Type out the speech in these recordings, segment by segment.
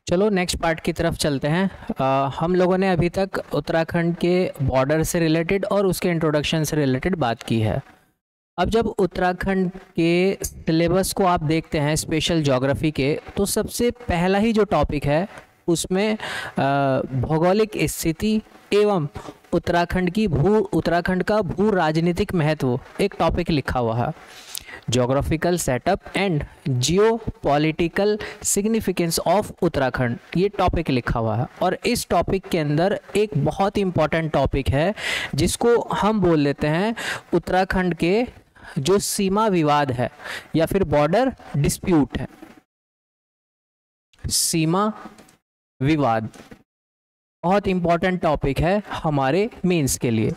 चलो next part की तरफ चलते हैं। हम लोगों ने अभी तक उत्तराखंड के बॉर्डर से रिलेटेड और उसके इंट्रोडक्शन से रिलेटेड बात की है। अब जब उत्तराखंड के सिलेबस को आप देखते हैं स्पेशल ज्योग्राफी के, तो सबसे पहला ही जो टॉपिक है उसमें भौगोलिक स्थिति एवं उत्तराखंड का भू राजनीतिक महत्व एक टॉपिक लिखा हुआ है। Geographical setup and Jio political significance of Uttarakhand, ये टॉपिक लिखा हुआ है। और इस टॉपिक के अंदर एक बहुत इंपॉर्टेंट टॉपिक है जिसको हम बोल लेते हैं उत्तराखंड के जो सीमा विवाद है या फिर बॉर्डर डिस्प्यूट है। सीमा विवाद बहुत इंपॉर्टेंट टॉपिक है हमारे मेंस के लिए।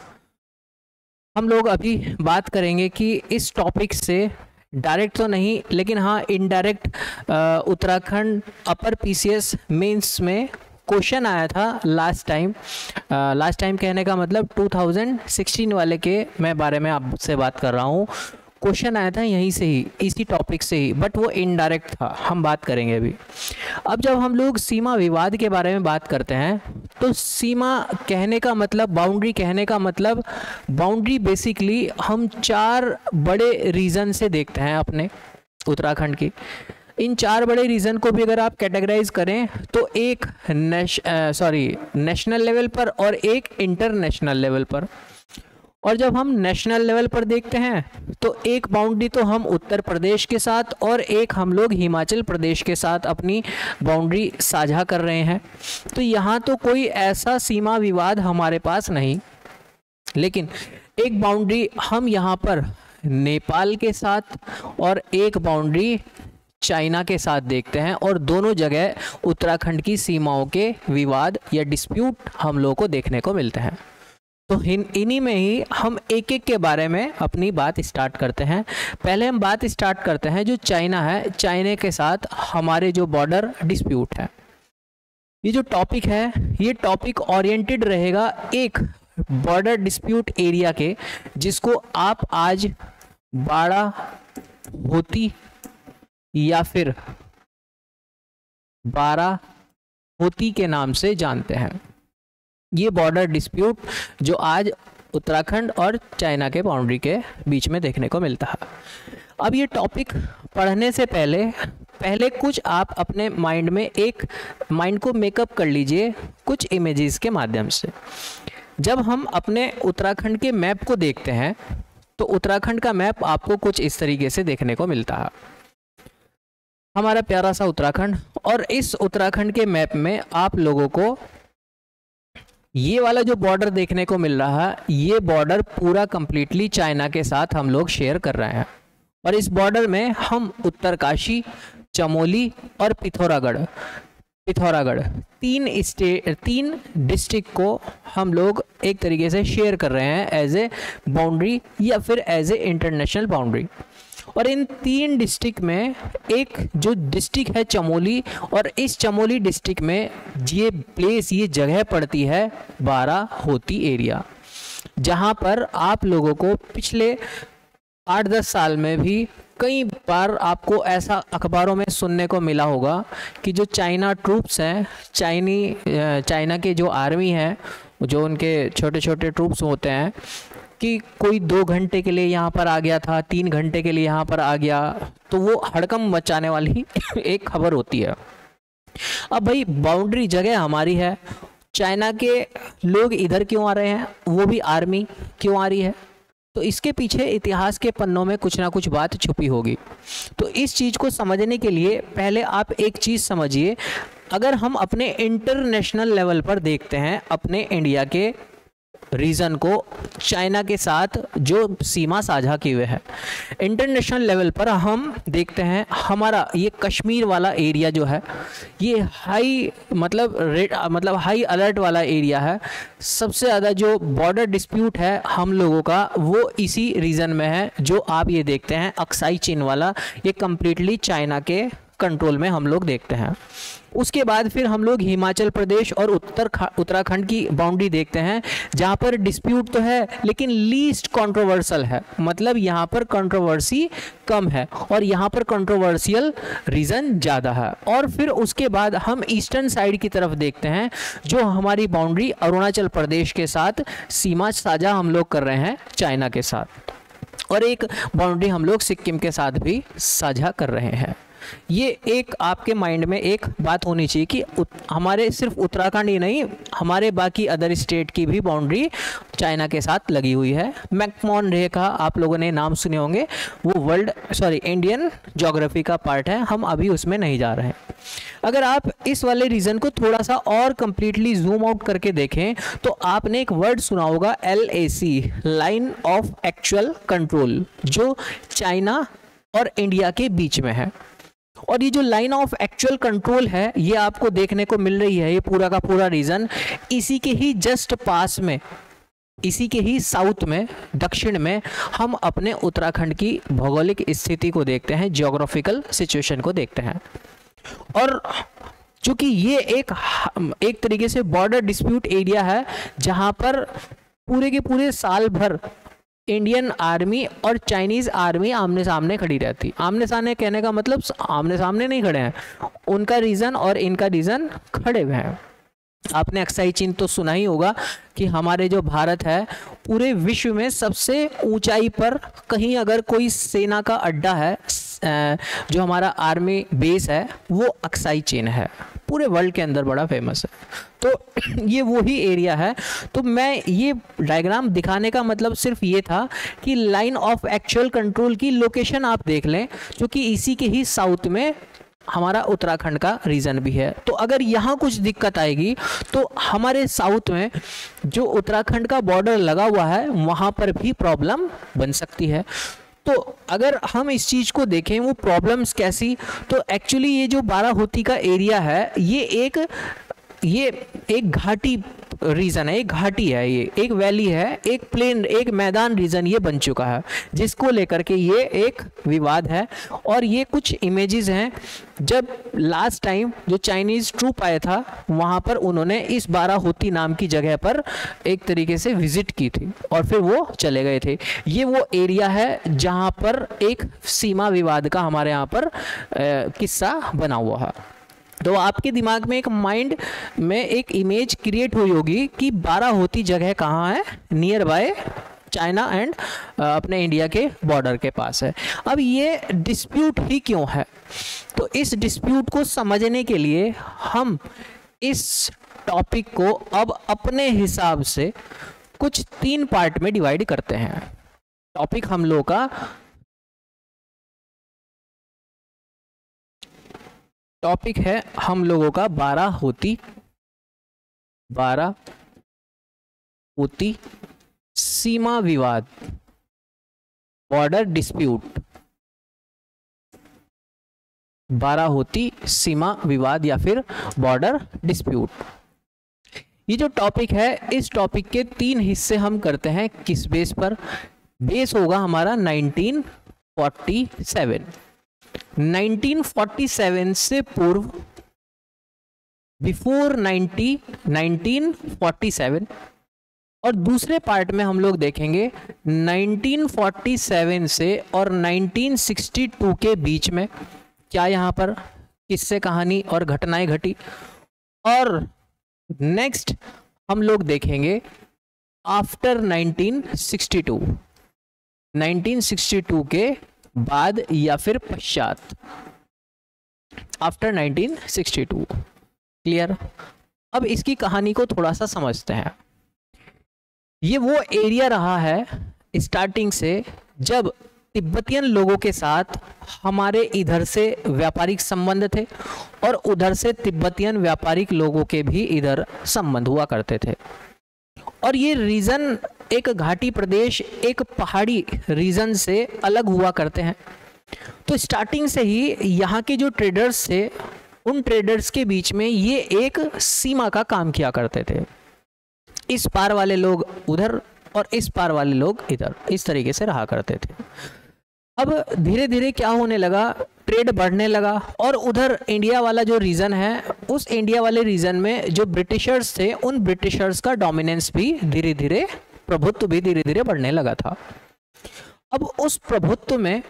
हम लोग अभी बात करेंगे कि इस टॉपिक से डायरेक्ट तो नहीं, लेकिन हाँ indirect Uttarakhand upper PCS mains में क्वेश्चन आया था लास्ट टाइम कहने का मतलब 2016 वाले के मैं बारे में आपसे बात कर रहा हूँ। क्वेश्चन आया था यहीं से ही, इसी टॉपिक से ही, बट वो इनडायरेक्ट था। हम बात करेंगे अभी। अब जब हम लोग सीमा विवाद के बारे में बात करते हैं तो सीमा कहने का मतलब, बाउंड्री कहने का मतलब, बाउंड्री बेसिकली हम 4 बड़े रीजन से देखते हैं अपने उत्तराखंड की। इन 4 बड़े रीजन को भी अगर आप कैटेगराइज करें तो एक नेशनल लेवल पर और एक इंटरनेशनल लेवल पर। और जब हम नेशनल लेवल पर देखते हैं तो एक बाउंड्री तो हम उत्तर प्रदेश के साथ और एक हम लोग हिमाचल प्रदेश के साथ अपनी बाउंड्री साझा कर रहे हैं। तो यहाँ तो कोई ऐसा सीमा विवाद हमारे पास नहीं, लेकिन एक बाउंड्री हम यहाँ पर नेपाल के साथ और एक बाउंड्री चाइना के साथ देखते हैं। और दोनों जगह उत्तराखंड की सीमाओं के विवाद या डिस्प्यूट हम लोगों को देखने को मिलते हैं। तो इन्हीं में ही हम एक एक के बारे में अपनी बात स्टार्ट करते हैं। पहले हम बात स्टार्ट करते हैं जो चाइना है, चाइना के साथ हमारे जो बॉर्डर डिस्प्यूट है। ये जो टॉपिक है ये टॉपिक ओरिएंटेड रहेगा एक बॉर्डर डिस्प्यूट एरिया के, जिसको आप आज बाराहोती या फिर बाराहोती के नाम से जानते हैं। ये बॉर्डर डिस्प्यूट जो आज उत्तराखंड और चाइना के बाउंड्री के बीच में देखने को मिलता है। अब ये टॉपिक पढ़ने से पहले कुछ आप अपने माइंड को मेकअप कर लीजिए कुछ इमेजेस के माध्यम से। जब हम अपने उत्तराखंड के मैप को देखते हैं तो उत्तराखंड का मैप आपको कुछ इस तरीके से देखने को मिलता है, हमारा प्यारा सा उत्तराखंड। और इस उत्तराखंड के मैप में आप लोगों को ये वाला जो बॉर्डर देखने को मिल रहा है, ये बॉर्डर पूरा कंप्लीटली चाइना के साथ हम लोग शेयर कर रहे हैं। और इस बॉर्डर में हम उत्तरकाशी, चमोली और पिथौरागढ़ 3 डिस्ट्रिक्ट को हम लोग एक तरीके से शेयर कर रहे हैं एज ए बाउंड्री या फिर एज ए इंटरनेशनल बाउंड्री। और इन 3 डिस्ट्रिक्ट में एक जो डिस्ट्रिक्ट है चमोली, और इस चमोली डिस्ट्रिक्ट में ये जगह पड़ती है बाराहोती एरिया, जहां पर आप लोगों को पिछले 8-10 साल में भी कई बार आपको ऐसा अखबारों में सुनने को मिला होगा कि जो चाइना ट्रूप्स हैं, चाइना के जो आर्मी है, जो उनके छोटे छोटे ट्रूप्स होते हैं, कि कोई 2 घंटे के लिए यहाँ पर आ गया था, 3 घंटे के लिए यहाँ पर आ गया, तो वो हड़कंप मचाने वाली एक खबर होती है। अब भाई बाउंड्री जगह हमारी है, चाइना के लोग इधर क्यों आ रहे हैं, वो भी आर्मी क्यों आ रही है? तो इसके पीछे इतिहास के पन्नों में कुछ ना कुछ बात छुपी होगी। तो इस चीज़ को समझने के लिए पहले आप एक चीज़ समझिए। अगर हम अपने इंटरनेशनल लेवल पर देखते हैं अपने इंडिया के रीजन को चाइना के साथ जो सीमा साझा किए हुए है, इंटरनेशनल लेवल पर हम देखते हैं हमारा ये कश्मीर वाला एरिया जो है, ये हाई हाई अलर्ट वाला एरिया है। सबसे ज़्यादा जो बॉर्डर डिस्प्यूट है हम लोगों का वो इसी रीजन में है, जो आप ये देखते हैं अक्साई चीन वाला, ये कम्प्लीटली चाइना के कंट्रोल में हम लोग देखते हैं। उसके बाद फिर हम लोग हिमाचल प्रदेश और उत्तराखंड की बाउंड्री देखते हैं, जहाँ पर डिस्प्यूट तो है लेकिन लीस्ट कंट्रोवर्शियल है, मतलब यहाँ पर कंट्रोवर्सी कम है और यहाँ पर कंट्रोवर्शियल रीजन ज़्यादा है। और फिर उसके बाद हम ईस्टर्न साइड की तरफ देखते हैं, जो हमारी बाउंड्री अरुणाचल प्रदेश के साथ सीमा साझा हम लोग कर रहे हैं चाइना के साथ, और एक बाउंड्री हम लोग सिक्किम के साथ भी साझा कर रहे हैं। ये एक आपके माइंड में एक बात होनी चाहिए कि हमारे सिर्फ उत्तराखंड ही नहीं, हमारे बाकी अदर स्टेट की भी बाउंड्री चाइना के साथ लगी हुई है। मैकमोहन रेखा आप लोगों ने नाम सुने होंगे, वो इंडियन ज्योग्राफी का पार्ट है, हम अभी उसमें नहीं जा रहे हैं। अगर आप इस वाले रीजन को थोड़ा सा और कंप्लीटली जूम आउट करके देखें तो आपने एक वर्ड सुना होगा LAC, line of actual control, जो चाइना और इंडिया के बीच में है। और ये जो लाइन ऑफ एक्चुअल कंट्रोल है ये आपको देखने को मिल रही है, ये पूरा का पूरा रीजन इसी के ही जस्ट पास में, इसी के ही साउथ में, दक्षिण में हम अपने उत्तराखंड की भौगोलिक स्थिति को देखते हैं, जियोग्राफिकल सिचुएशन को देखते हैं। और चूंकि ये एक तरीके से बॉर्डर डिस्प्यूट एरिया है, जहां पर पूरे के पूरे साल भर इंडियन आर्मी और चाइनीज आर्मी आमने सामने खड़ी रहती। आमने सामने कहने का मतलब आमने सामने नहीं खड़े हैं, उनका रीजन और इनका रीजन खड़े हुए हैं। आपने अक्साई चीन तो सुना ही होगा कि हमारे जो भारत है पूरे विश्व में सबसे ऊंचाई पर कहीं अगर कोई सेना का अड्डा है, जो हमारा आर्मी बेस है, वो अक्साई चीन है, पूरे वर्ल्ड के अंदर बड़ा फेमस है। तो ये वो ही एरिया है। तो मैं ये डायग्राम दिखाने का मतलब सिर्फ ये था कि लाइन ऑफ एक्चुअल कंट्रोल की लोकेशन आप देख लें, क्योंकि इसी के ही साउथ में हमारा उत्तराखंड का रीजन भी है। तो अगर यहाँ कुछ दिक्कत आएगी तो हमारे साउथ में जो उत्तराखंड का बॉर्डर लगा हुआ है वहाँ पर भी प्रॉब्लम बन सकती है। तो अगर हम इस चीज़ को देखें वो प्रॉब्लम्स कैसी, तो एक्चुअली ये जो बाराहोती का एरिया है ये एक घाटी रीजन है, एक घाटी है, ये एक वैली है, एक प्लेन, एक मैदान रीजन ये बन चुका है, जिसको लेकर के ये एक विवाद है। और ये कुछ इमेजेस हैं जब लास्ट टाइम जो चाइनीज ट्रूप आया था वहाँ पर उन्होंने इस बाराहोती नाम की जगह पर एक तरीके से विजिट की थी और फिर वो चले गए थे। ये वो एरिया है जहाँ पर एक सीमा विवाद का हमारे यहाँ पर किस्सा बना हुआ है। तो आपके दिमाग में एक माइंड में एक इमेज क्रिएट हुई होगी कि बाराहोती जगह कहाँ है, नियर बाय चाइना एंड अपने इंडिया के बॉर्डर के पास है। अब ये डिस्प्यूट ही क्यों है, तो इस डिस्प्यूट को समझने के लिए हम इस टॉपिक को अब अपने हिसाब से कुछ 3 पार्ट में डिवाइड करते हैं। टॉपिक हम लोग का टॉपिक है हम लोगों का बाराहोती सीमा विवाद, बॉर्डर डिस्प्यूट, बाराहोती सीमा विवाद या फिर बॉर्डर डिस्प्यूट। ये जो टॉपिक है इस टॉपिक के 3 हिस्से हम करते हैं। किस बेस पर? बेस होगा हमारा 1947 से पूर्व, बिफोर 1947, और दूसरे पार्ट में हम लोग देखेंगे 1947 से और 1962 के बीच में क्या यहाँ पर किस्से कहानी और घटनाएं घटी। और नेक्स्ट हम लोग देखेंगे आफ्टर 1962 के बाद या फिर पश्चात, आफ्टर 1962। क्लियर? अब इसकी कहानी को थोड़ा सा समझते हैं। ये वो एरिया रहा है स्टार्टिंग से जब तिब्बतियन लोगों के साथ हमारे इधर से व्यापारिक संबंध थे और उधर से तिब्बतियन व्यापारिक लोगों के भी इधर संबंध हुआ करते थे। और ये रीजन एक घाटी प्रदेश, एक पहाड़ी रीजन से अलग हुआ करते हैं। तो स्टार्टिंग से ही यहाँ के जो ट्रेडर्स थे उन ट्रेडर्स के बीच में ये एक सीमा का काम किया करते थे। इस पार वाले लोग उधर और इस पार वाले लोग इधर, इस तरीके से रहा करते थे। अब धीरे धीरे क्या होने लगा, ट्रेड बढ़ने लगा, और उधर इंडिया वाला जो रीजन है, उस इंडिया वाले रीजन में जो ब्रिटिशर्स थे, उन ब्रिटिशर्स का डोमिनेंस भी धीरे धीरे, प्रभुत्व भी धीरे धीरे बढ़ने लगा था। अब उस प्रभुत्व में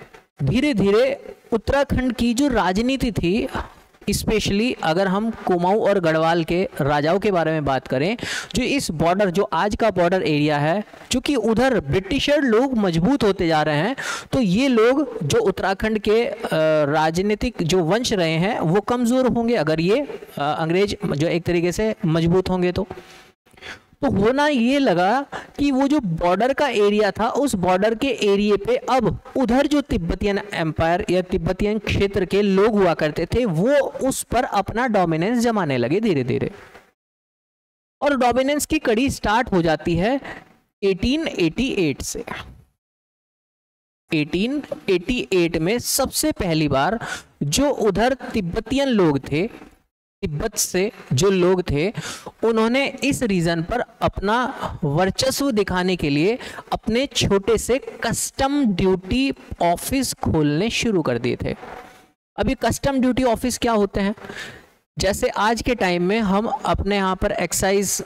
धीरे धीरे उत्तराखंड की जो राजनीति थी, स्पेशली अगर हम कुमाऊं और गढ़वाल के राजाओं के बारे में बात करें, जो इस बॉर्डर, जो आज का बॉर्डर एरिया है, चूंकि उधर ब्रिटिशर लोग मजबूत होते जा रहे हैं, तो ये लोग जो उत्तराखंड के राजनीतिक जो वंश रहे हैं वो कमज़ोर होंगे अगर ये अंग्रेज जो एक तरीके से मजबूत होंगे। तो होना ये लगा कि वो जो बॉर्डर का एरिया था, उस बॉर्डर के एरिया पे अब उधर जो तिब्बतियन एम्पायर या तिब्बतियन क्षेत्र के लोग हुआ करते थे, वो उस पर अपना डोमिनेंस जमाने लगे धीरे धीरे। और डोमिनेंस की कड़ी स्टार्ट हो जाती है 1888 से। 1888 में सबसे पहली बार जो उधर तिब्बतियन लोग थे, तिब्बत से जो लोग थे, उन्होंने इस रीजन पर अपना वर्चस्व दिखाने के लिए अपने छोटे से कस्टम ड्यूटी ऑफिस खोलने शुरू कर दिए थे। अभी कस्टम ड्यूटी ऑफिस क्या होते हैं, जैसे आज के टाइम में हम अपने यहाँ पर एक्साइज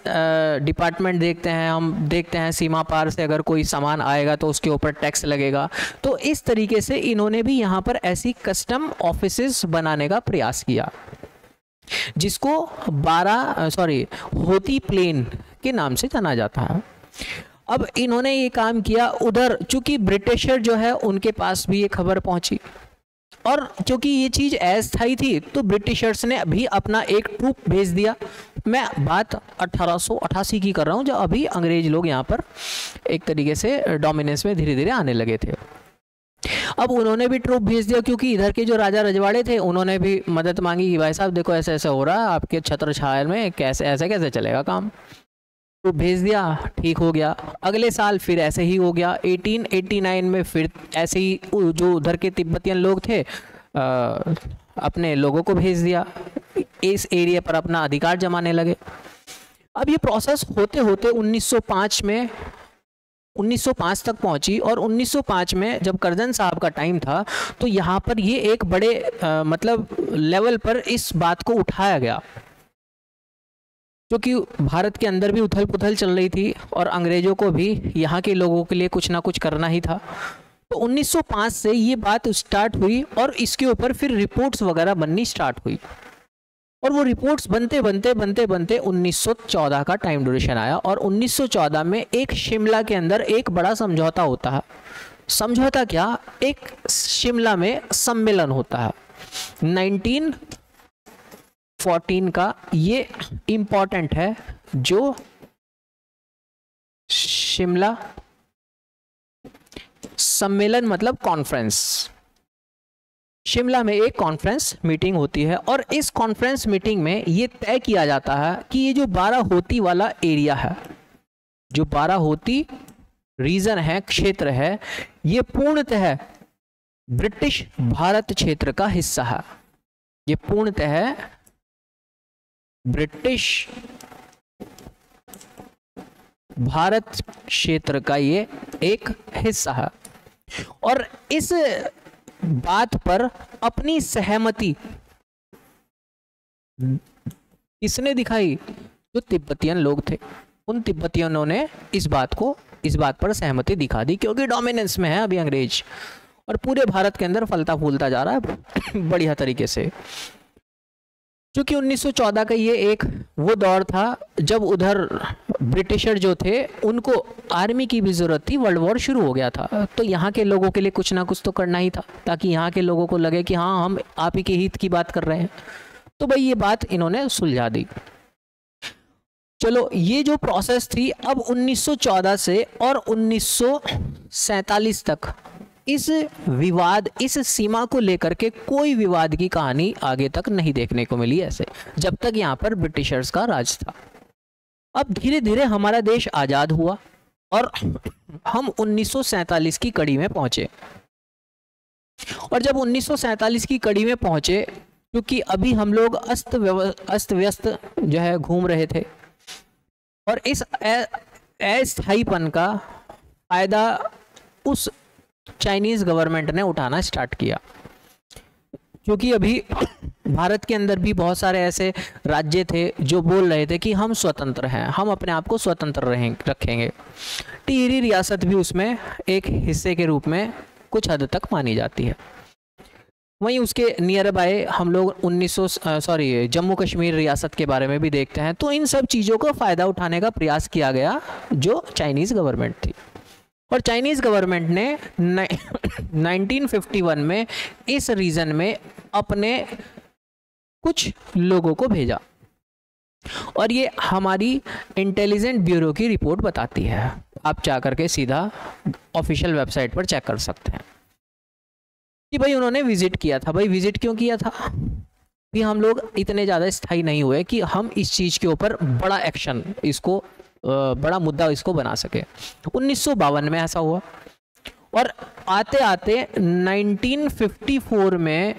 डिपार्टमेंट देखते हैं, हम देखते हैं सीमा पार से अगर कोई सामान आएगा तो उसके ऊपर टैक्स लगेगा। तो इस तरीके से इन्होंने भी यहाँ पर ऐसी कस्टम ऑफिसेस बनाने का प्रयास किया, जिसको होती प्लेन के नाम से जाना जाता है। अब इन्होंने ये काम किया उधर, चूंकि ब्रिटिशर जो है उनके पास भी ये खबर पहुंची, और चूंकि ये चीज़ अस्थायी थी तो ब्रिटिशर्स ने अभी अपना एक ट्रूप भेज दिया। मैं बात 1888 की कर रहा हूँ, जब अभी अंग्रेज लोग यहाँ पर एक तरीके से डोमिनेंस में धीरे धीरे आने लगे थे। अब उन्होंने भी ट्रूप भेज दिया, क्योंकि इधर के जो राजा रजवाड़े थे उन्होंने भी मदद मांगी कि भाई साहब देखो ऐसे ऐसे हो रहा है आपके छत्र छाया में, कैसे ऐसे कैसे चलेगा काम। ट्रूप भेज दिया, ठीक हो गया। अगले साल फिर ऐसे ही हो गया। 1889 में फिर ऐसे ही जो उधर के तिब्बतियन लोग थे अपने लोगों को भेज दिया, इस एरिया पर अपना अधिकार जमाने लगे। अब ये प्रोसेस होते होते 1905 तक पहुंची, और 1905 में जब करजन साहब का टाइम था तो यहाँ पर ये एक बड़े मतलब लेवल पर इस बात को उठाया गया, क्योंकि भारत के अंदर भी उथल पुथल चल रही थी और अंग्रेजों को भी यहाँ के लोगों के लिए कुछ ना कुछ करना ही था। तो 1905 से ये बात स्टार्ट हुई, और इसके ऊपर फिर रिपोर्ट्स वगैरह बननी स्टार्ट हुई, और वो रिपोर्ट्स बनते बनते बनते बनते 1914 का टाइम ड्यूरेशन आया। और 1914 में एक शिमला के अंदर एक बड़ा समझौता होता है। समझौता क्या, एक शिमला में सम्मेलन होता है 1914 का, ये इंपॉर्टेंट है, जो शिमला सम्मेलन मतलब कॉन्फ्रेंस। शिमला में एक कॉन्फ्रेंस मीटिंग होती है, और इस कॉन्फ्रेंस मीटिंग में ये तय किया जाता है कि ये जो बाराहोती वाला एरिया है, जो बाराहोती रीजन है, क्षेत्र है, ये पूर्णतः ब्रिटिश भारत क्षेत्र का हिस्सा है। ये पूर्णतः ब्रिटिश भारत क्षेत्र का ये एक हिस्सा है। और इस बात पर अपनी सहमति किसने दिखाई, जो तिब्बतियन लोग थे, उन तिब्बतियनों ने इस बात पर सहमति दिखा दी, क्योंकि डोमिनेंस में है अभी अंग्रेज, और पूरे भारत के अंदर फलता फूलता जा रहा है बढ़िया तरीके से। क्योंकि 1914 का ये एक वो दौर था जब उधर ब्रिटिशर जो थे उनको आर्मी की भी ज़रूरत थी, वर्ल्ड वॉर शुरू हो गया था, तो यहाँ के लोगों के लिए कुछ ना कुछ तो करना ही था, ताकि यहाँ के लोगों को लगे कि हाँ हम आप ही के हित की बात कर रहे हैं। तो भाई ये बात इन्होंने सुलझा दी। चलो, ये जो प्रोसेस थी, अब 1914 से और 1947 तक इस विवाद, इस सीमा को लेकर के कोई विवाद की कहानी आगे तक नहीं देखने को मिली ऐसे, जब तक यहाँ पर ब्रिटिशर्स का राज था। अब धीरे धीरे हमारा देश आज़ाद हुआ और हम 1947 की कड़ी में पहुंचे। और जब 1947 की कड़ी में पहुंचे, क्योंकि अभी हम लोग अस्त व्यस्त जो है घूम रहे थे, और इस अस्थायीपन का फायदा उस चाइनीज़ गवर्नमेंट ने उठाना स्टार्ट किया, क्योंकि अभी भारत के अंदर भी बहुत सारे ऐसे राज्य थे जो बोल रहे थे कि हम स्वतंत्र हैं, हम अपने आप को स्वतंत्र रखेंगे। टिहरी रियासत भी उसमें एक हिस्से के रूप में कुछ हद तक मानी जाती है। वहीं उसके नियर बाय हम लोग जम्मू कश्मीर रियासत के बारे में भी देखते हैं। तो इन सब चीज़ों का फ़ायदा उठाने का प्रयास किया गया जो चाइनीज़ गवर्नमेंट थी, और चाइनीज़ गवर्नमेंट ने 1951 में इस रीजन में अपने कुछ लोगों को भेजा, और ये हमारी इंटेलिजेंट ब्यूरो की रिपोर्ट बताती है। आप जा करके सीधा ऑफिशियल वेबसाइट पर चेक कर सकते हैं कि भाई उन्होंने विजिट किया था। भाई विजिट क्यों किया था? भी हम लोग इतने ज़्यादा स्थायी नहीं हुए कि हम इस चीज़ के ऊपर बड़ा एक्शन, इसको बड़ा मुद्दा इसको बना सके। 1952 में ऐसा हुआ, और आते आते 1954 में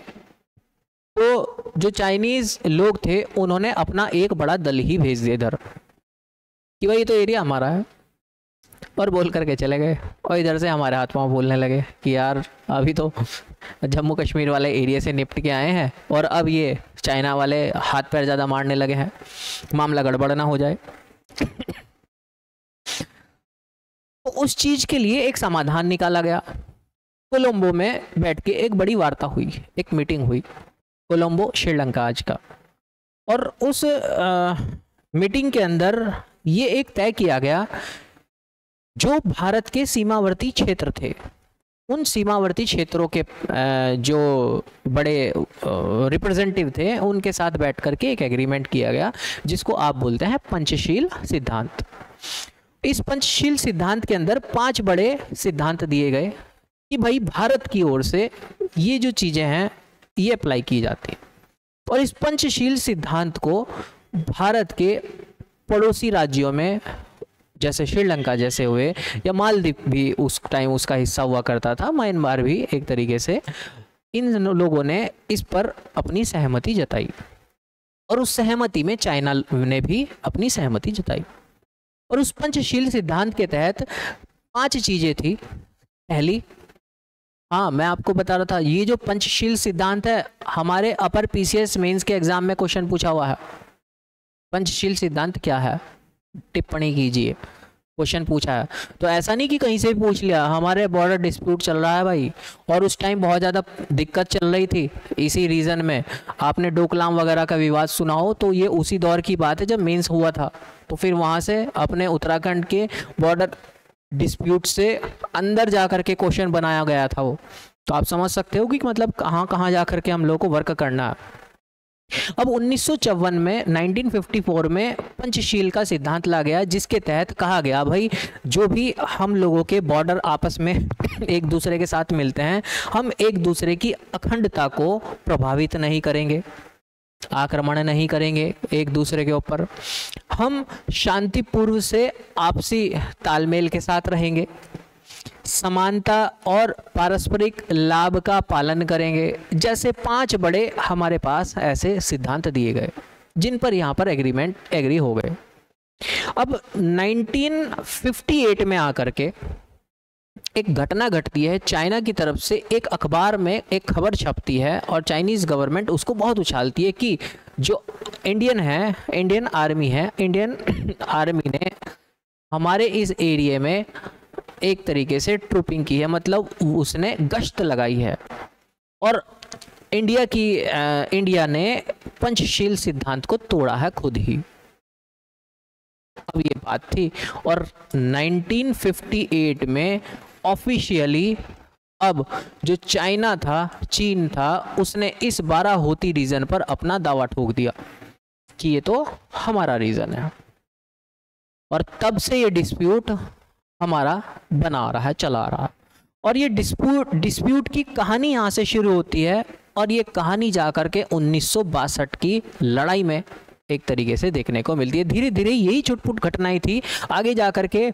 तो जो चाइनीज़ लोग थे उन्होंने अपना एक बड़ा दल ही भेज दिया इधर कि भाई ये तो एरिया हमारा है, और बोल करके चले गए। और इधर से हमारे हाथ पाँव बोलने लगे कि यार अभी तो जम्मू कश्मीर वाले एरिया से निपट के आए हैं, और अब ये चाइना वाले हाथ पैर ज़्यादा मारने लगे हैं, मामला गड़बड़ ना हो जाए। तो उस चीज़ के लिए एक समाधान निकाला गया। कोलंबो में बैठ के एक बड़ी वार्ता हुई, एक मीटिंग हुई, कोलंबो श्रीलंका आज का। और उस मीटिंग के अंदर ये एक तय किया गया, जो भारत के सीमावर्ती क्षेत्र थे उन सीमावर्ती क्षेत्रों के जो बड़े रिप्रेजेंटेटिव थे उनके साथ बैठ करके एक एग्रीमेंट किया गया, जिसको आप बोलते हैं पंचशील सिद्धांत। इस पंचशील सिद्धांत के अंदर 5 बड़े सिद्धांत दिए गए कि भाई भारत की ओर से ये जो चीज़ें हैं ये अप्लाई की जाती हैं। और इस पंचशील सिद्धांत को भारत के पड़ोसी राज्यों में, जैसे श्रीलंका जैसे हुए, या मालदीव भी उस टाइम उसका हिस्सा हुआ करता था, म्यांमार भी एक तरीके से, इन लोगों ने इस पर अपनी सहमति जताई, और उस सहमति में चाइना ने भी अपनी सहमति जताई। और उस पंचशील सिद्धांत के तहत 5 चीज़ें थी। पहली, हाँ मैं आपको बता रहा था, ये जो पंचशील सिद्धांत है हमारे अपर पीसीएस मेंस के एग्जाम में क्वेश्चन पूछा हुआ है। पंचशील सिद्धांत क्या है, टिप्पणी कीजिए, क्वेश्चन पूछा है। तो ऐसा नहीं कि कहीं से भी पूछ लिया। हमारे बॉर्डर डिस्प्यूट चल रहा है भाई, और उस टाइम बहुत ज़्यादा दिक्कत चल रही थी इसी रीज़न में। आपने डोकलाम वगैरह का विवाद सुना हो तो ये उसी दौर की बात है जब मेंस हुआ था। तो फिर वहाँ से अपने उत्तराखंड के बॉर्डर डिस्प्यूट से अंदर जा कर के क्वेश्चन बनाया गया था वो। तो आप समझ सकते हो कि मतलब कहाँ कहाँ जा कर के हम लोग को वर्क करना है। अब 1954 में 1954 में पंचशील का सिद्धांत ला गया, जिसके तहत कहा गया भाई जो भी हम लोगों के बॉर्डर आपस में एक दूसरे के साथ मिलते हैं, हम एक दूसरे की अखंडता को प्रभावित नहीं करेंगे, आक्रमण नहीं करेंगे एक दूसरे के ऊपर, हम शांतिपूर्व से आपसी तालमेल के साथ रहेंगे, समानता और पारस्परिक लाभ का पालन करेंगे। जैसे 5 बड़े हमारे पास ऐसे सिद्धांत दिए गए, जिन पर यहाँ पर एग्री हो गए। अब 1958 में आकर के एक घटना घटती है। चाइना की तरफ से एक अखबार में एक खबर छपती है, और चाइनीज़ गवर्नमेंट उसको बहुत उछालती है कि जो इंडियन आर्मी ने हमारे इस एरिया में एक तरीके से ट्रूपिंग की है, मतलब उसने गश्त लगाई है, और इंडिया ने पंचशील सिद्धांत को तोड़ा है खुद ही। अब ये बात थी, और 1958 में ऑफिशियली अब जो चाइना था, चीन था, उसने इस 12 होती रीजन पर अपना दावा ठोक दिया कि ये तो हमारा रीजन है, और तब से ये डिस्प्यूट हमारा बना रहा है, चला रहा है। और ये डिस्प्यूट की कहानी यहाँ से शुरू होती है, और ये कहानी जा कर के 1962 की लड़ाई में एक तरीके से देखने को मिलती है। धीरे धीरे यही छुटपुट घटनाएं थी, आगे जा कर के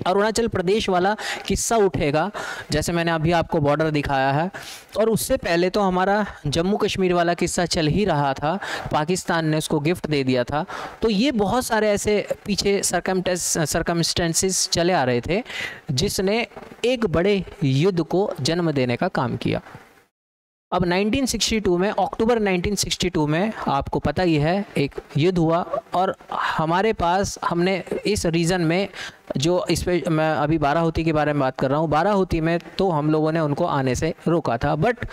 अरुणाचल प्रदेश वाला किस्सा उठेगा, जैसे मैंने अभी आपको बॉर्डर दिखाया है, और उससे पहले तो हमारा जम्मू कश्मीर वाला किस्सा चल ही रहा था, पाकिस्तान ने उसको गिफ्ट दे दिया था। तो ये बहुत सारे ऐसे पीछे सरकमस्टेंसेस चले आ रहे थे जिसने एक बड़े युद्ध को जन्म देने का काम किया। अब 1962 में, अक्टूबर 1962 में आपको पता ही है एक युद्ध हुआ, और हमारे पास हमने इस रीजन में जो इस पे मैं अभी बाराहोती के बारे में बात कर रहा हूँ, बाराहोती में तो हम लोगों ने उनको आने से रोका था, बट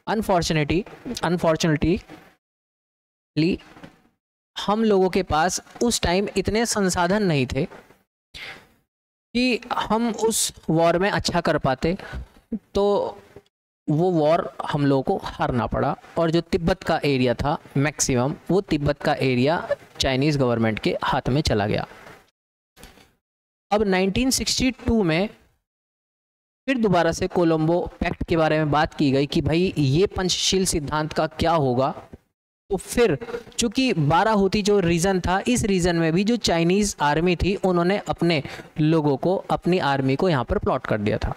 अनफॉर्चुनेटली हम लोगों के पास उस टाइम इतने संसाधन नहीं थे कि हम उस वॉर में अच्छा कर पाते, तो वो वॉर हम लोगों को हारना पड़ा, और जो तिब्बत का एरिया था मैक्सिमम, वो तिब्बत का एरिया चाइनीज़ गवर्नमेंट के हाथ में चला गया। अब 1962 में फिर दोबारा से कोलंबो पैक्ट के बारे में बात की गई कि भाई ये पंचशील सिद्धांत का क्या होगा। तो फिर चूंकि बाराहोती जो रीजन था, इस रीजन में भी जो चाइनीज़ आर्मी थी उन्होंने अपने लोगों को, अपनी आर्मी को यहाँ पर प्लॉट कर दिया था।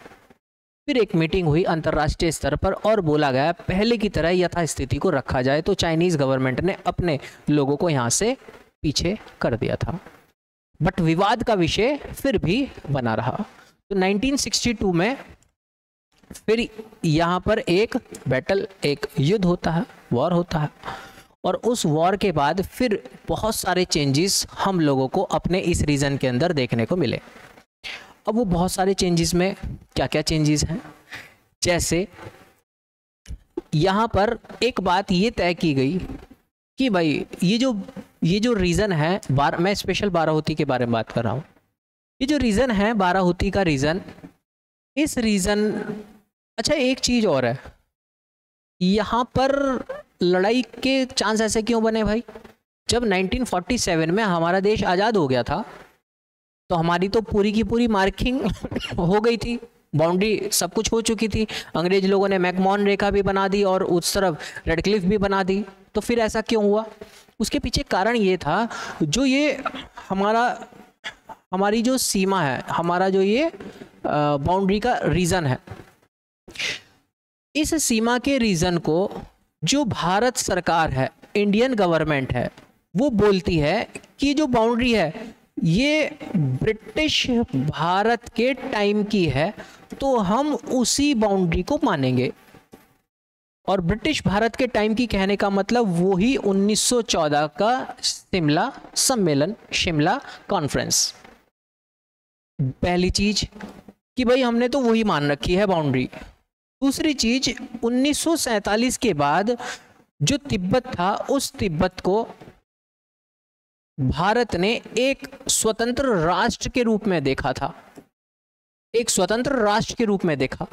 फिर एक मीटिंग हुई अंतर्राष्ट्रीय स्तर पर और बोला गया पहले की तरह यथास्थिति को रखा जाए, तो चाइनीज़ गवर्नमेंट ने अपने लोगों को यहाँ से पीछे कर दिया था, बट विवाद का विषय फिर भी बना रहा। तो 1962 में फिर यहाँ पर एक बैटल, एक युद्ध होता है, वॉर होता है, और उस वॉर के बाद फिर बहुत सारे चेंजेस हम लोगों को अपने इस रीजन के अंदर देखने को मिले। अब वो बहुत सारे चेंजेस में क्या क्या चेंजेस हैं, जैसे यहाँ पर एक बात ये तय की गई कि भाई ये जो रीज़न है, मैं स्पेशल बाराहोती के बारे में बात कर रहा हूँ, ये जो रीज़न है बाराहोती का रीज़न, इस रीज़न, अच्छा एक चीज़ और है, यहाँ पर लड़ाई के चांस ऐसे क्यों बने भाई? जब 1947 में हमारा देश आज़ाद हो गया था तो हमारी तो पूरी की पूरी मार्किंग हो गई थी, बाउंड्री सब कुछ हो चुकी थी, अंग्रेज लोगों ने मैकमोहन रेखा भी बना दी और उस तरफ रेड क्लिफ भी बना दी। तो फिर ऐसा क्यों हुआ? उसके पीछे कारण ये था, जो ये हमारी जो सीमा है, हमारा जो ये बाउंड्री का रीजन है, इस सीमा के रीजन को जो भारत सरकार है, इंडियन गवर्नमेंट है, वो बोलती है कि जो बाउंड्री है ये ब्रिटिश भारत के टाइम की है, तो हम उसी बाउंड्री को मानेंगे। और ब्रिटिश भारत के टाइम की कहने का मतलब वही 1914 का शिमला सम्मेलन, शिमला कॉन्फ्रेंस। पहली चीज कि भाई हमने तो वही मान रखी है बाउंड्री। दूसरी चीज, 1947 के बाद जो तिब्बत था, उस तिब्बत को भारत ने एक स्वतंत्र राष्ट्र के रूप में देखा था, एक स्वतंत्र राष्ट्र के रूप में देखा,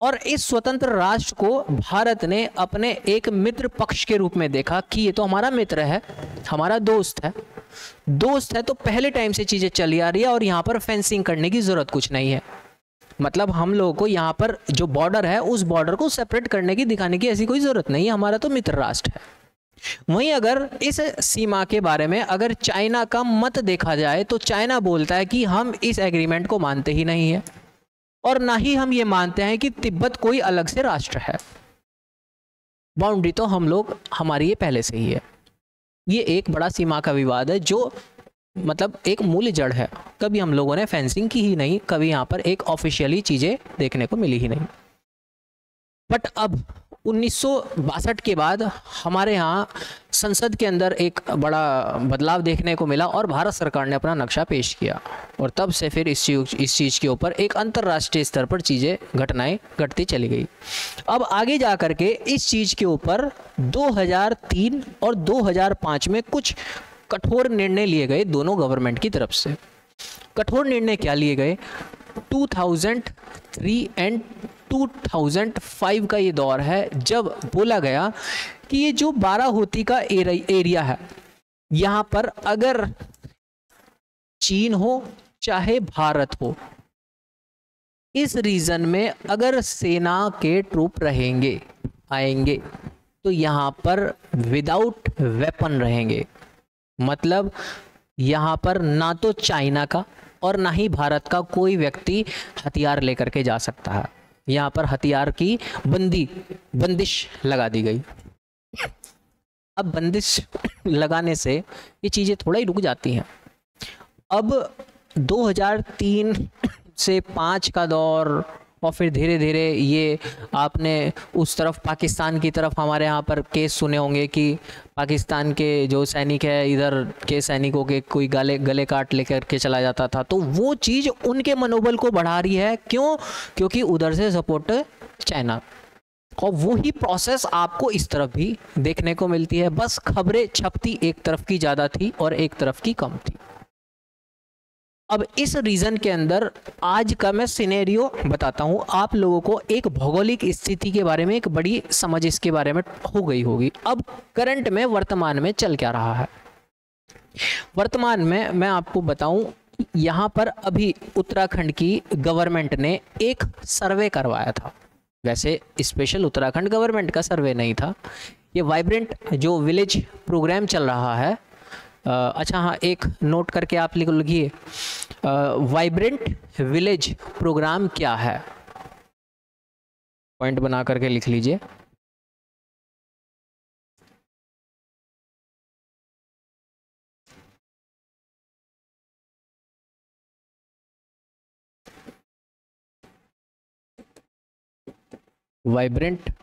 और इस स्वतंत्र राष्ट्र को भारत ने अपने एक मित्र पक्ष के रूप में देखा कि ये तो हमारा मित्र है, हमारा दोस्त है। दोस्त है तो पहले टाइम से चीजें चली आ रही है और यहाँ पर फेंसिंग करने की जरूरत कुछ नहीं है। मतलब हम लोगों को यहाँ पर जो बॉर्डर है, उस बॉर्डर को सेपरेट करने की, दिखाने की ऐसी कोई जरूरत नहीं है, हमारा तो मित्र राष्ट्र है। वहीं अगर इस सीमा के बारे में अगर चाइना का मत देखा जाए तो चाइना बोलता है कि हम इस एग्रीमेंट को मानते ही नहीं है, और ना ही हम ये मानते हैं कि तिब्बत कोई अलग से राष्ट्र है। बाउंड्री तो हम लोग, हमारी ये पहले से ही है। ये एक बड़ा सीमा का विवाद है जो मतलब एक मूल जड़ है। कभी हम लोगों ने फेंसिंग की ही नहीं, कभी यहाँ पर एक ऑफिशियली चीज़ें देखने को मिली ही नहीं। बट अब 1962 के बाद हमारे यहाँ संसद के अंदर एक बड़ा बदलाव देखने को मिला और भारत सरकार ने अपना नक्शा पेश किया, और तब से फिर इस चीज़ के ऊपर एक अंतर्राष्ट्रीय स्तर पर चीज़ें, घटनाएं घटती चली गई। अब आगे जा कर के इस चीज़ के ऊपर 2003 और 2005 में कुछ कठोर निर्णय लिए गए दोनों गवर्नमेंट की तरफ से। कठोर निर्णय क्या लिए गए? 2003 एंड 2005 का ये दौर है जब बोला गया कि ये जो बाराहोती का एरिया है, यहाँ पर अगर चीन हो चाहे भारत हो, इस रीजन में अगर सेना के ट्रूप रहेंगे, आएंगे, तो यहाँ पर विदाउट वेपन रहेंगे, मतलब यहाँ पर ना तो चाइना का और ना ही भारत का कोई व्यक्ति हथियार लेकर के जा सकता है। यहाँ पर हथियार की बंदिश लगा दी गई। अब बंदिश लगाने से ये चीज़ें थोड़ा ही रुक जाती हैं। अब 2003 से 5 का दौर, और फिर धीरे धीरे ये आपने उस तरफ पाकिस्तान की तरफ हमारे यहाँ पर केस सुने होंगे कि पाकिस्तान के जो सैनिक है इधर के सैनिकों के कोई गले काट लेकर के चला जाता था। तो वो चीज़ उनके मनोबल को बढ़ा रही है। क्यों? क्योंकि उधर से सपोर्ट चाइना, और वही प्रोसेस आपको इस तरफ भी देखने को मिलती है। बस खबरें छपती एक तरफ की ज़्यादा थी और एक तरफ की कम थी। अब इस रीजन के अंदर आज का मैं सिनेरियो बताता हूं आप लोगों को, एक भौगोलिक स्थिति के बारे में एक बड़ी समझ इसके बारे में हो गई होगी। अब करंट में वर्तमान में चल क्या रहा है। वर्तमान में मैं आपको बताऊं, यहां पर अभी उत्तराखंड की गवर्नमेंट ने एक सर्वे करवाया था। वैसे स्पेशल उत्तराखंड गवर्नमेंट का सर्वे नहीं था, ये वाइब्रेंट जो विलेज प्रोग्राम चल रहा है। अच्छा हाँ, एक नोट करके आप लिखिए, वाइब्रेंट विलेज प्रोग्राम क्या है, पॉइंट बना करके लिख लीजिए। Vibrant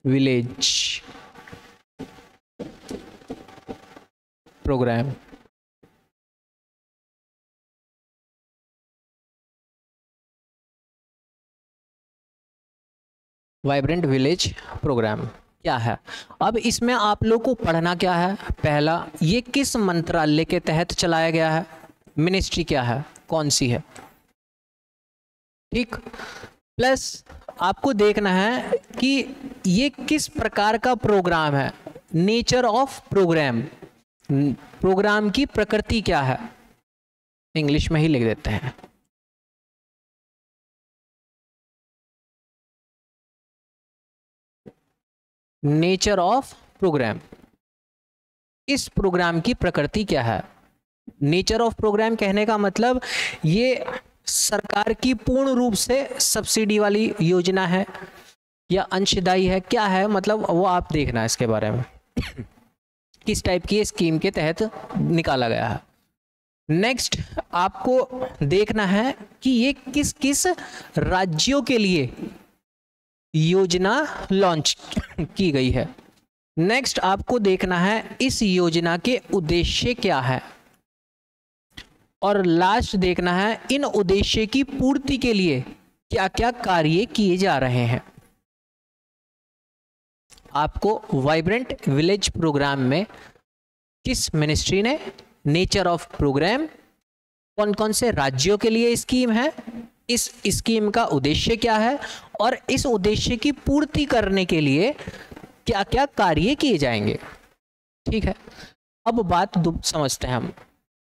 village programme. Vibrant village programme क्या है? अब इसमें आप लोग को पढ़ना क्या है? पहला, ये किस मंत्रालय के तहत चलाया गया है, मिनिस्ट्री क्या है, कौन सी है, ठीक। प्लस आपको देखना है कि ये किस प्रकार का प्रोग्राम है, नेचर ऑफ प्रोग्राम, प्रोग्राम की प्रकृति क्या है, इंग्लिश में ही लिख देते हैं। नेचर ऑफ प्रोग्राम, इस प्रोग्राम की प्रकृति क्या है। नेचर ऑफ प्रोग्राम कहने का मतलब ये सरकार की पूर्ण रूप से सब्सिडी वाली योजना है या अंशदायी है, क्या है, मतलब वो आप देखना है इसके बारे में किस टाइप की स्कीम के तहत निकाला गया है। नेक्स्ट आपको देखना है कि ये किस किस राज्यों के लिए योजना लॉन्च की गई है। नेक्स्ट आपको देखना है इस योजना के उद्देश्य क्या है, और लास्ट देखना है इन उद्देश्य की पूर्ति के लिए क्या क्या कार्य किए जा रहे हैं। आपको वाइब्रेंट विलेज प्रोग्राम में किस मिनिस्ट्री ने, नेचर ऑफ प्रोग्राम, कौन कौन से राज्यों के लिए स्कीम है, इस स्कीम का उद्देश्य क्या है, और इस उद्देश्य की पूर्ति करने के लिए क्या क्या कार्य किए जाएंगे, ठीक है। अब बात समझते हैं हम।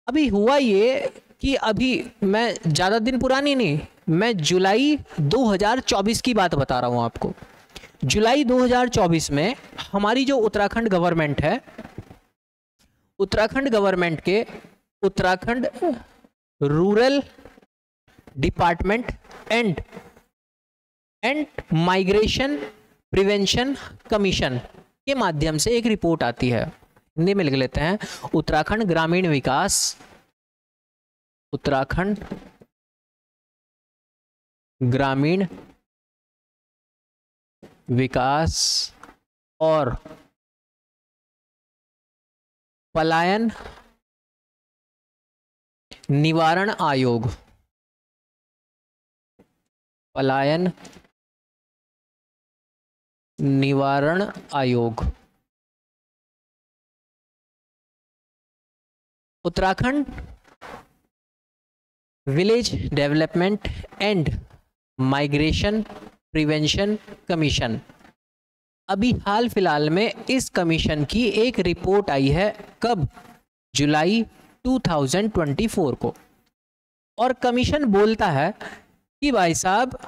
अभी हुआ ये कि अभी मैं ज़्यादा दिन पुरानी नहीं, मैं जुलाई 2024 की बात बता रहा हूँ आपको। जुलाई 2024 में हमारी जो उत्तराखंड गवर्नमेंट है, उत्तराखंड गवर्नमेंट के Uttarakhand rural department and migration prevention commission के माध्यम से एक रिपोर्ट आती है, हिंदी में लिख लेते हैं, उत्तराखंड ग्रामीण विकास, उत्तराखंड ग्रामीण विकास और पलायन निवारण आयोग, पलायन निवारण आयोग, Uttarakhand village development and migration prevention commission. अभी हाल फिलहाल में इस कमीशन की एक रिपोर्ट आई है, कब, जुलाई 2024 को। और कमीशन बोलता है कि भाई साहब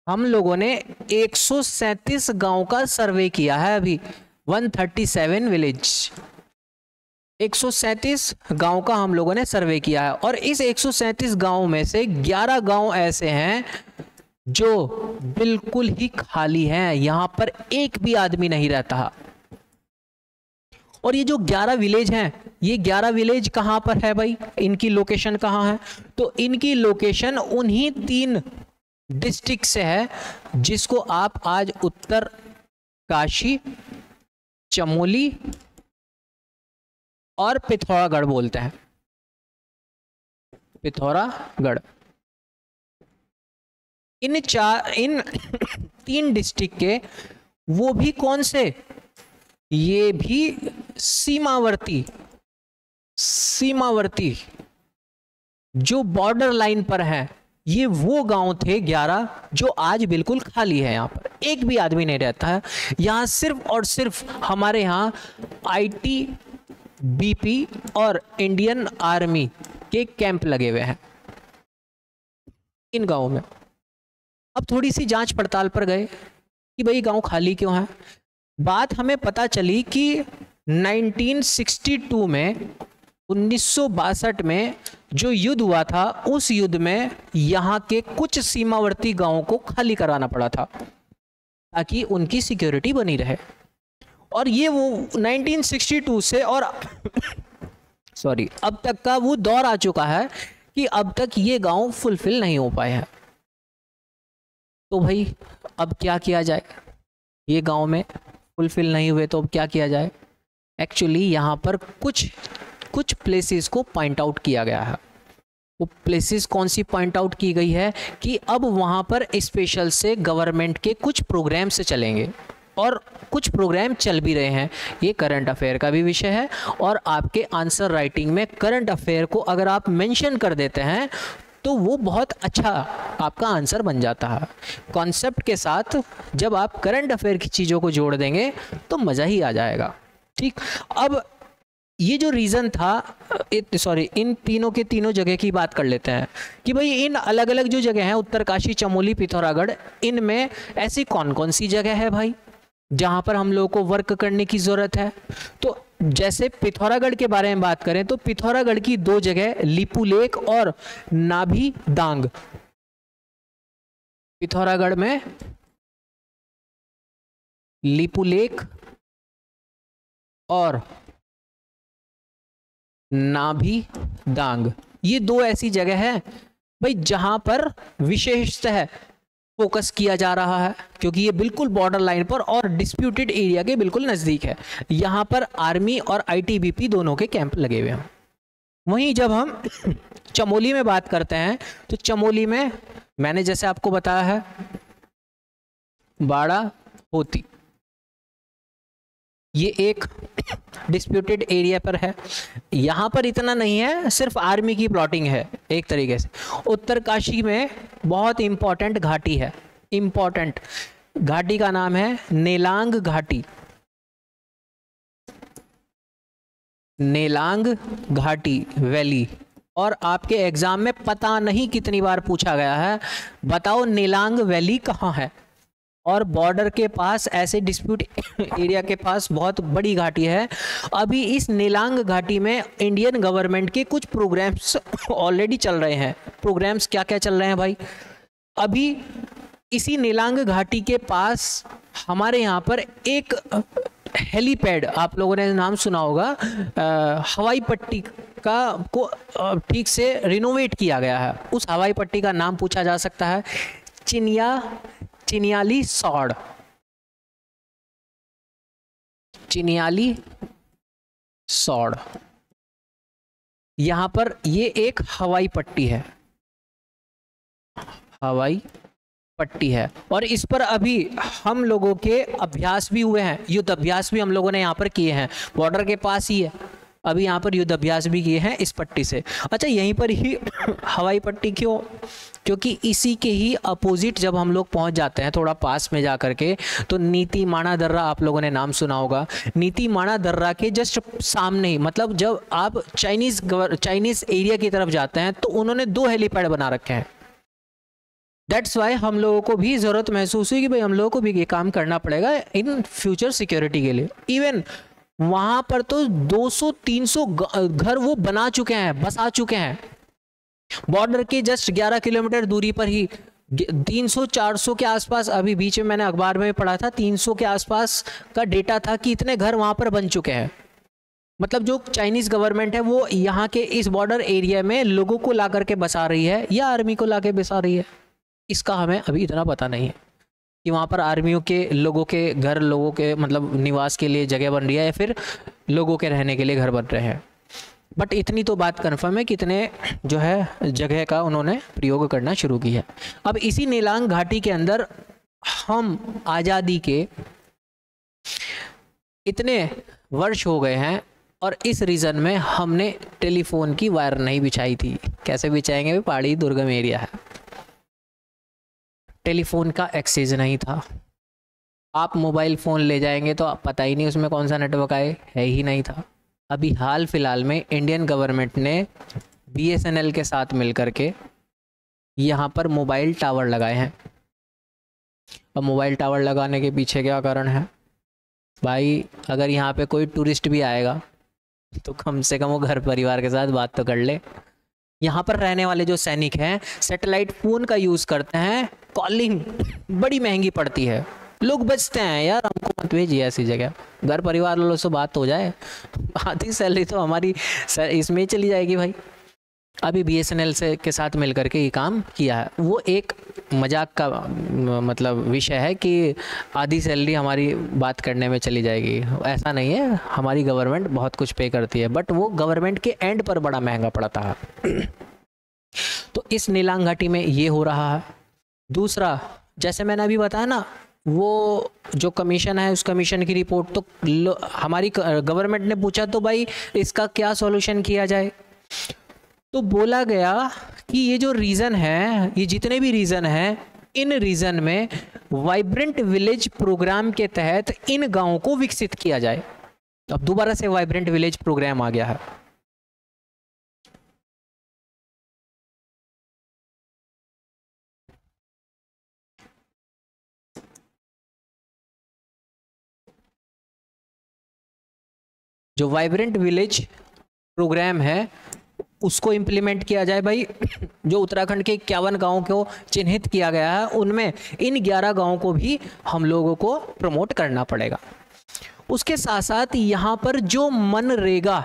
हम लोगों ने 137 गांव का सर्वे किया है अभी, 137 विलेज, 137 गांव का हम लोगों ने सर्वे किया है। और इस 137 गांव में से 11 गांव ऐसे हैं जो बिल्कुल ही खाली हैं, यहां पर एक भी आदमी नहीं रहता। और ये जो 11 विलेज हैं, ये 11 विलेज कहां पर है भाई, इनकी लोकेशन कहां है? तो इनकी लोकेशन उन्हीं 3 डिस्ट्रिक्ट से है जिसको आप आज उत्तरकाशी, चमोली और पिथौरागढ़ बोलते हैं। पिथौरागढ़, इन 3 डिस्ट्रिक्ट के, वो भी कौन से, ये भी सीमावर्ती जो बॉर्डर लाइन पर है, ये वो गांव थे 11 जो आज बिल्कुल खाली है। यहां पर एक भी आदमी नहीं रहता है। यहां सिर्फ और सिर्फ हमारे यहां ITBP और इंडियन आर्मी के कैंप लगे हुए हैं इन गांवों में। अब थोड़ी सी जांच पड़ताल पर गए कि भाई गांव खाली क्यों है। बात हमें पता चली कि 1962 में, 1962 में जो युद्ध हुआ था, उस युद्ध में यहाँ के कुछ सीमावर्ती गांवों को खाली कराना पड़ा था ताकि उनकी सिक्योरिटी बनी रहे। और ये वो 1962 से और अब तक का वो दौर आ चुका है कि अब तक ये गांव फुलफिल नहीं हो पाए हैं। तो भाई अब क्या किया जाए, ये गांव में फुलफिल नहीं हुए तो अब क्या किया जाए? एक्चुअली यहाँ पर कुछ प्लेसेस को पॉइंट आउट किया गया है। वो प्लेसेस कौन सी पॉइंट आउट की गई है कि अब वहाँ पर स्पेशल से गवर्नमेंट के कुछ प्रोग्राम से चलेंगे, और कुछ प्रोग्राम चल भी रहे हैं। ये करंट अफेयर का भी विषय है, और आपके आंसर राइटिंग में करंट अफेयर को अगर आप मेंशन कर देते हैं तो वो बहुत अच्छा आपका आंसर बन जाता है। कॉन्सेप्ट के साथ जब आप करंट अफेयर की चीज़ों को जोड़ देंगे तो मज़ा ही आ जाएगा। ठीक, अब ये जो रीज़न था, इन तीनों के तीनों जगह की बात कर लेते हैं कि भाई इन अलग अलग जो जगह हैं, उत्तरकाशी, चमोली, पिथौरागढ़, इनमें ऐसी कौन कौन सी जगह है भाई जहाँ पर हम लोगों को वर्क करने की ज़रूरत है। तो जैसे पिथौरागढ़ के बारे में बात करें तो पिथौरागढ़ की 2 जगह, लिपू लेक और नाभी दांग। पिथौरागढ़ में लिपू लेक और नाभी दांग, ये 2 ऐसी जगह है भाई जहां पर विशेषतः फोकस किया जा रहा है, क्योंकि ये बिल्कुल बॉर्डर लाइन पर और डिस्प्यूटेड एरिया के बिल्कुल नज़दीक है। यहाँ पर आर्मी और ITBP दोनों के कैंप लगे हुए हैं। वहीं जब हम चमोली में बात करते हैं तो चमोली में मैंने जैसे आपको बताया है बाड़ा होती, ये एक डिस्प्यूटेड एरिया पर है। यहाँ पर इतना नहीं है, सिर्फ आर्मी की प्लॉटिंग है एक तरीके से। उत्तरकाशी में बहुत इंपॉर्टेंट घाटी है, इंपॉर्टेंट घाटी का नाम है नेलांग घाटी। नेलांग घाटी वैली, और आपके एग्जाम में पता नहीं कितनी बार पूछा गया है, बताओ नेलांग वैली कहाँ है। और बॉर्डर के पास, ऐसे डिस्प्यूट एरिया के पास बहुत बड़ी घाटी है। अभी इस नेलांग घाटी में इंडियन गवर्नमेंट के कुछ प्रोग्राम्स ऑलरेडी चल रहे हैं। प्रोग्राम्स क्या क्या चल रहे हैं भाई? अभी इसी नेलांग घाटी के पास हमारे यहाँ पर एक हेलीपैड, आप लोगों ने नाम सुना होगा, हवाई पट्टी का को ठीक से रिनोवेट किया गया है। उस हवाई पट्टी का नाम पूछा जा सकता है चिनियाली सौड़। चिनियाली सौड़, यहां पर ये एक हवाई पट्टी है, हवाई पट्टी है। और इस पर अभी हम लोगों के अभ्यास भी हुए हैं, युद्ध अभ्यास भी हम लोगों ने यहाँ पर किए हैं। बॉर्डर के पास ही है, अभी यहाँ पर युद्ध अभ्यास भी किए हैं इस पट्टी से। अच्छा, यहीं पर ही हवाई पट्टी क्यों? क्योंकि इसी के ही अपोजिट जब हम लोग पहुंच जाते हैं थोड़ा पास में जा करके, तो नीति माणा दर्रा, आप लोगों ने नाम सुना होगा। नीति माणा दर्रा के जस्ट सामने ही, मतलब जब आप चाइनीज एरिया की तरफ जाते हैं तो उन्होंने 2 हेलीपैड बना रखे हैं। दैट्स वाई हम लोगों को भी ज़रूरत महसूस हुई कि भाई हम लोगों को भी ये काम करना पड़ेगा इन फ्यूचर सिक्योरिटी के लिए। इवन वहाँ पर तो 200-300 घर वो बना चुके हैं, बसा चुके हैं। बॉर्डर के जस्ट 11 किलोमीटर दूरी पर ही 300-400 के आसपास, अभी बीच में मैंने अखबार में पढ़ा था 300 के आसपास का डेटा था कि इतने घर वहाँ पर बन चुके हैं। मतलब जो चाइनीज़ गवर्नमेंट है वो यहाँ के इस बॉर्डर एरिया में लोगों को ला करके बसा रही है या आर्मी को ला के बसा रही है, इसका हमें अभी इतना पता नहीं है कि वहाँ पर आर्मियों के लोगों के घर, लोगों के मतलब निवास के लिए जगह बन रही है या फिर लोगों के रहने के लिए घर बन रहे हैं। बट इतनी तो बात कन्फर्म है कि इतने जो है जगह का उन्होंने प्रयोग करना शुरू किया है। अब इसी नीलांग घाटी के अंदर हम आज़ादी के इतने वर्ष हो गए हैं और इस रीजन में हमने टेलीफोन की वायर नहीं बिछाई थी। कैसे बिछाएंगे भाई, पहाड़ी दुर्गम एरिया है, टेलीफोन का एक्सेस नहीं था। आप मोबाइल फ़ोन ले जाएंगे तो आप पता ही नहीं उसमें कौन सा नेटवर्क आए, है ही नहीं था। अभी हाल फिलहाल में इंडियन गवर्नमेंट ने BSNL के साथ मिलकर के यहाँ पर मोबाइल टावर लगाए हैं। अब मोबाइल टावर लगाने के पीछे क्या कारण है भाई, अगर यहाँ पे कोई टूरिस्ट भी आएगा तो कम से कम वो घर परिवार के साथ बात तो कर ले। यहाँ पर रहने वाले जो सैनिक हैं सैटेलाइट फ़ोन का यूज़ करते हैं, कॉलिंग बड़ी महंगी पड़ती है, लोग बचते हैं यार हमको मत भेजिए ऐसी जगह, घर परिवार वालों से बात हो जाए, आधी सैलरी तो हमारी इसमें ही चली जाएगी भाई। अभी BSNL से के साथ मिल करके ये काम किया है। वो एक मजाक का मतलब विषय है कि आधी सैलरी हमारी बात करने में चली जाएगी, ऐसा नहीं है। हमारी गवर्नमेंट बहुत कुछ पे करती है बट वो गवर्नमेंट के एंड पर बड़ा महंगा पड़ता है। तो इस नीलांग घाटी में ये हो रहा है। दूसरा, जैसे मैंने अभी बताया ना, वो जो कमीशन है उस कमीशन की रिपोर्ट तो हमारी गवर्नमेंट ने पूछा तो भाई इसका क्या सॉल्यूशन किया जाए, तो बोला गया कि ये जो रीज़न है, ये जितने भी रीज़न हैं, इन रीज़न में वाइब्रेंट विलेज प्रोग्राम के तहत इन गांवों को विकसित किया जाए। अब दोबारा से वाइब्रेंट विलेज प्रोग्राम आ गया है। जो वाइब्रेंट विलेज प्रोग्राम है उसको इम्प्लीमेंट किया जाए भाई। जो उत्तराखंड के 51 गांवों को चिन्हित किया गया है उनमें इन 11 गांवों को भी हम लोगों को प्रमोट करना पड़ेगा। उसके साथ साथ यहाँ पर जो मनरेगा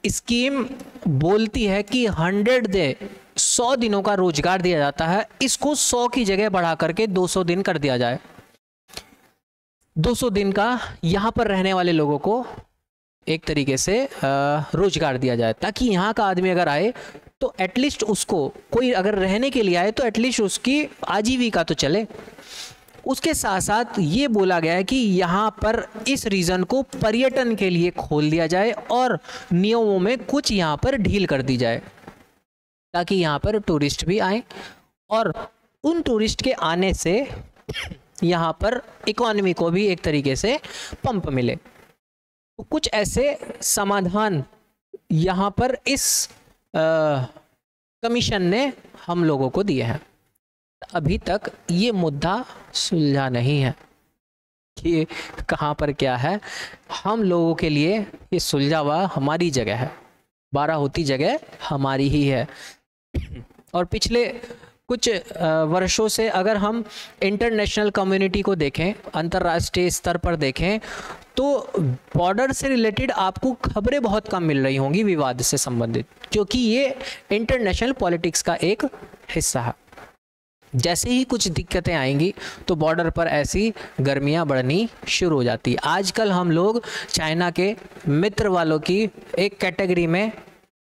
स्कीम बोलती है कि 100 दिनों का रोजगार दिया जाता है, इसको 100 की जगह बढ़ा करके 200 दिन कर दिया जाए। 200 दिन का यहाँ पर रहने वाले लोगों को एक तरीके से रोजगार दिया जाए, ताकि यहाँ का आदमी अगर आए तो एटलीस्ट उसको, कोई अगर रहने के लिए आए तो एटलीस्ट उसकी आजीविका तो चले। उसके साथ साथ ये बोला गया है कि यहाँ पर इस रीजन को पर्यटन के लिए खोल दिया जाए और नियमों में कुछ यहाँ पर ढील कर दी जाए, ताकि यहाँ पर टूरिस्ट भी आए और उन टूरिस्ट के आने से यहाँ पर इकोनॉमी को भी एक तरीके से पंप मिले। तो कुछ ऐसे समाधान यहाँ पर इस कमीशन ने हम लोगों को दिए हैं। अभी तक ये मुद्दा सुलझा नहीं है कि कहाँ पर क्या है। हम लोगों के लिए ये सुलझा हुआ हमारी जगह है, 12 होती जगह हमारी ही है। और पिछले कुछ वर्षों से अगर हम इंटरनेशनल कम्युनिटी को देखें, अंतर्राष्ट्रीय स्तर पर देखें, तो बॉर्डर से रिलेटेड आपको खबरें बहुत कम मिल रही होंगी विवाद से संबंधित, क्योंकि ये इंटरनेशनल पॉलिटिक्स का एक हिस्सा है। जैसे ही कुछ दिक्कतें आएंगी तो बॉर्डर पर ऐसी गर्मियां बढ़नी शुरू हो जाती। आजकल हम लोग चाइना के मित्र वालों की एक कैटेगरी में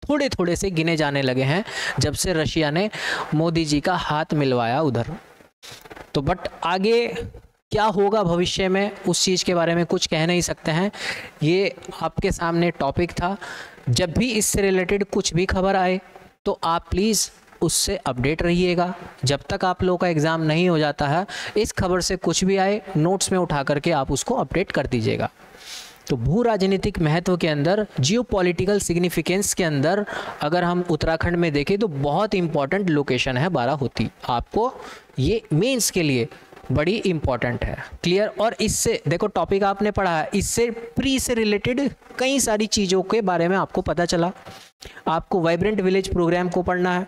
थोड़े थोड़े से गिने जाने लगे हैं जब से रशिया ने मोदी जी का हाथ मिलवाया उधर। तो बट आगे क्या होगा भविष्य में उस चीज़ के बारे में कुछ कह नहीं सकते हैं। ये आपके सामने टॉपिक था। जब भी इससे रिलेटेड कुछ भी खबर आए तो आप प्लीज़ उससे अपडेट रहिएगा। जब तक आप लोगों का एग्ज़ाम नहीं हो जाता है, इस खबर से कुछ भी आए नोट्स में उठा करके आप उसको अपडेट कर दीजिएगा। तो भू राजनीतिक महत्व के अंदर, जियोपॉलिटिकल सिग्निफिकेंस के अंदर अगर हम उत्तराखंड में देखें तो बहुत इंपॉर्टेंट लोकेशन है बाराहोती। आपको ये मेंस के लिए बड़ी इंपॉर्टेंट है। क्लियर। और इससे देखो टॉपिक आपने पढ़ा है, इससे प्री से रिलेटेड कई सारी चीज़ों के बारे में आपको पता चला। आपको वाइब्रेंट विलेज प्रोग्राम को पढ़ना है,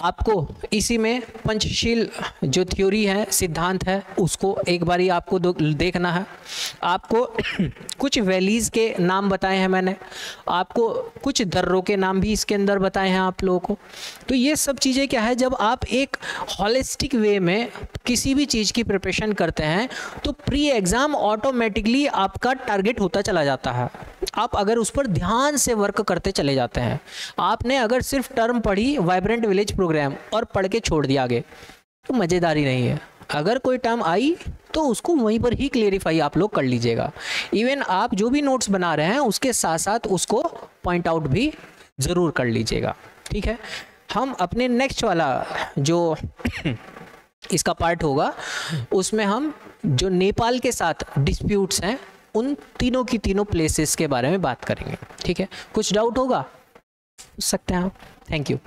आपको इसी में पंचशील जो थ्योरी है, सिद्धांत है, उसको एक बारी आपको देखना है। आपको कुछ वैलीज़ के नाम बताए हैं मैंने, आपको कुछ दर्रों के नाम भी इसके अंदर बताए हैं आप लोगों को। तो ये सब चीज़ें क्या है, जब आप एक हॉलिस्टिक वे में किसी भी चीज़ की प्रिपरेशन करते हैं तो प्री एग्ज़ाम ऑटोमेटिकली आपका टारगेट होता चला जाता है। आप अगर उस पर ध्यान से वर्क करते चले जाते हैं। आपने अगर सिर्फ टर्म पढ़ी वाइब्रेंट विलेज प्रोग्राम और पढ़ के छोड़ दिया आगे तो मज़ेदारी नहीं है। अगर कोई टर्म आई तो उसको वहीं पर ही क्लेरिफाई आप लोग कर लीजिएगा। इवन आप जो भी नोट्स बना रहे हैं उसके साथ साथ उसको पॉइंट आउट भी ज़रूर कर लीजिएगा। ठीक है। हम अपने नेक्स्ट वाला जो इसका पार्ट होगा उसमें हम जो नेपाल के साथ डिस्प्यूट्स हैं उन तीनों की तीनों प्लेसेस के बारे में बात करेंगे। ठीक है। कुछ डाउट होगा पूछ सकते हैं आप। Thank you.